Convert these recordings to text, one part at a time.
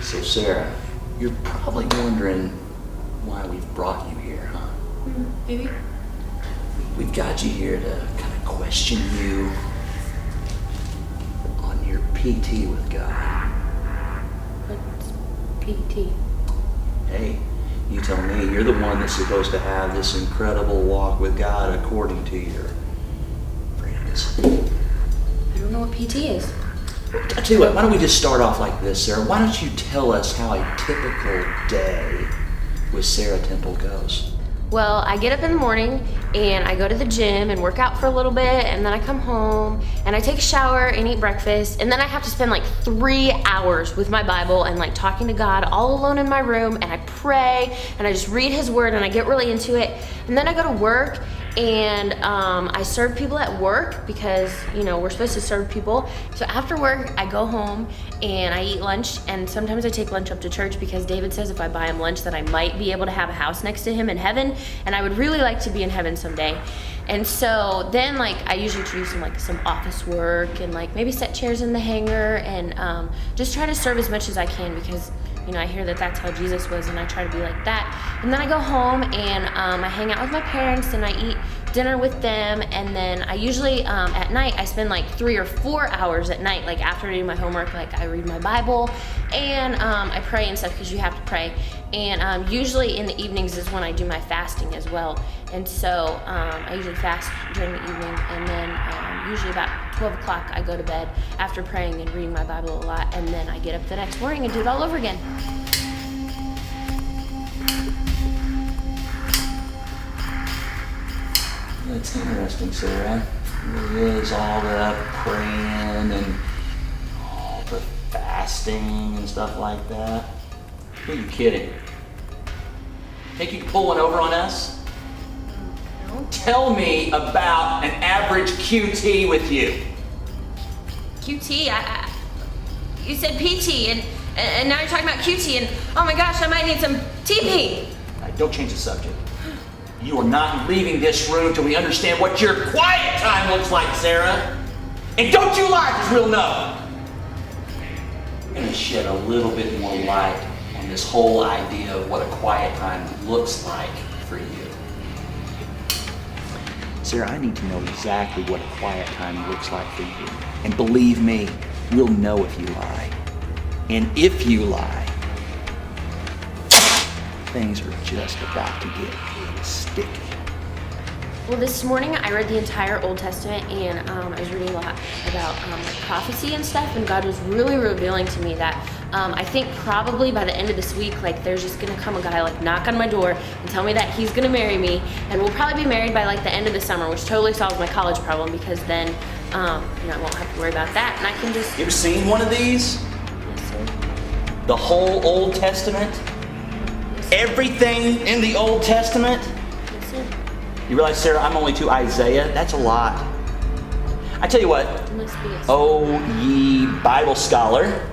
So Sarah, you're probably wondering why we've brought you here, huh? Maybe. We've got you here to kind of question you on your PT with God. What's PT? Hey, you tell me, you're the one that's supposed to have this incredible walk with God according to your friends. I don't know what PT is. I'll tell you what, why don't we just start off like this, Sarah? Why don't you tell us how a typical day with Sarah Temple goes? Well, I get up in the morning and I go to the gym and work out for a little bit, and then I come home and I take a shower and eat breakfast, and then I have to spend like 3 hours with my Bible and like talking to God all alone in my room, and I pray and I just read His Word and I get really into it, and then I go to work and I serve people at work because, you know, we're supposed to serve people. So after work, I go home and I eat lunch, and sometimes I take lunch up to church because David says if I buy him lunch that I might be able to have a house next to him in heaven, and I would really like to be in heaven someday. And so then like I usually do some office work and like maybe set chairs in the hangar and just try to serve as much as I can because, you know, I hear that that's how Jesus was, and I try to be like that. And then I go home and I hang out with my parents and I eat dinner with them, and then I usually at night I spend like 3 or 4 hours at night, like after I do my homework, like I read my Bible and I pray and stuff because you have to pray. And usually in the evenings is when I do my fasting as well. And so I usually fast during the evening, and then usually about 12 o'clock I go to bed after praying and reading my Bible a lot, and then I get up the next morning and do it all over again. That's interesting, Sarah. It really is all the praying and all the fasting and stuff like that. Who are you kidding? Think you can pull one over on us? No. Tell me about an average QT with you. QT? You said PT, and now you're talking about QT, and oh my gosh, I might need some TP. All right, don't change the subject. You are not leaving this room till we understand what your quiet time looks like, Sarah. And don't you lie, because we'll know. We're going to shed a little bit more light on this whole idea of what a quiet time looks like for you. Sarah, I need to know exactly what a quiet time looks like for you. And believe me, we'll know if you lie. And if you lie, things are just about to get sticky. Well, this morning I read the entire Old Testament, and I was reading a lot about prophecy and stuff, and God was really revealing to me that I think probably by the end of this week, like there's just gonna come a guy like knock on my door and tell me that he's gonna marry me, and we'll probably be married by like the end of the summer, which totally solves my college problem because then you know, I won't have to worry about that, and I can just... You ever seen one of these? Yes, sir. The whole Old Testament? Everything in the Old Testament? Yes, sir. You realize, Sarah, I'm only to Isaiah? That's a lot. I tell you what, It must be a... O ye Bible scholar,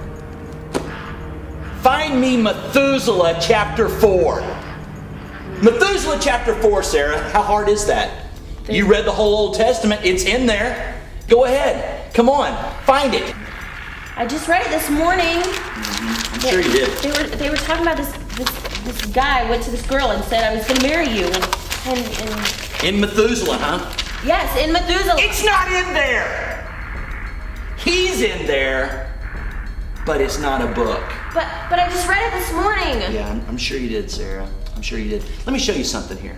find me Methuselah chapter 4. Methuselah chapter 4, Sarah. How hard is that? You read the whole Old Testament. It's in there. Go ahead. Come on. Find it. I just read it this morning. I'm sure you did. They were talking about this guy went to this girl and said I was going to marry you, and In Methuselah, huh? yes, in Methuselah. It's not in there. He's in there, but it's not a book. But I just read it this morning. Yeah, I'm sure you did, Sarah. I'm sure you did. Let me show you something here.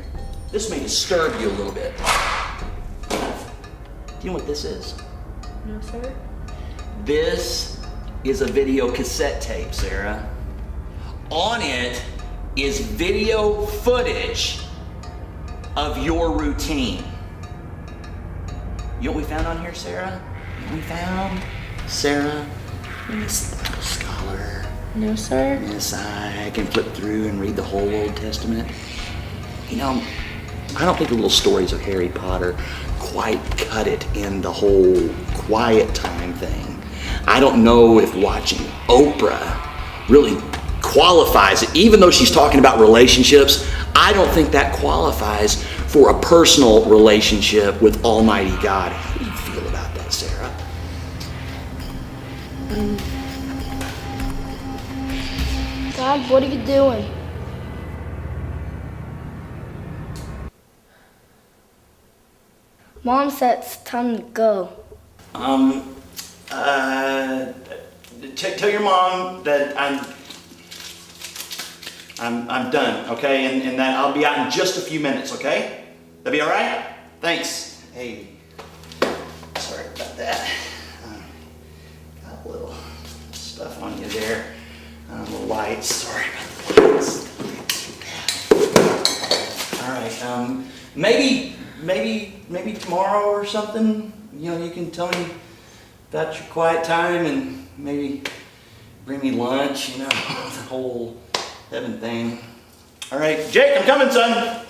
This may disturb you a little bit. Do you know what this is? No, sir. This is a video cassette tape, Sarah. On it is video footage of your routine. You know what we found on here, Sarah? We found Sarah, Miss Scholar. No, sir. Yes, I can flip through and read the whole Old Testament. You know, I don't think the little stories of Harry Potter quite cut it in the whole quiet time thing. I don't know if watching Oprah really qualifies it. Even though she's talking about relationships, I don't think that qualifies for a personal relationship with Almighty God. How do you feel about that, Sarah? Dad, what are you doing? Mom said it's time to go. Tell your mom that I'm done, okay? And that I'll be out in just a few minutes, okay? That be all right? Thanks. Hey, sorry about that. Got a little stuff on you there. The lights, sorry about the lights. All right, maybe tomorrow or something, you know, you can tell me about your quiet time and maybe bring me lunch, you know, the whole heaven thing. All right, Jake, I'm coming, son.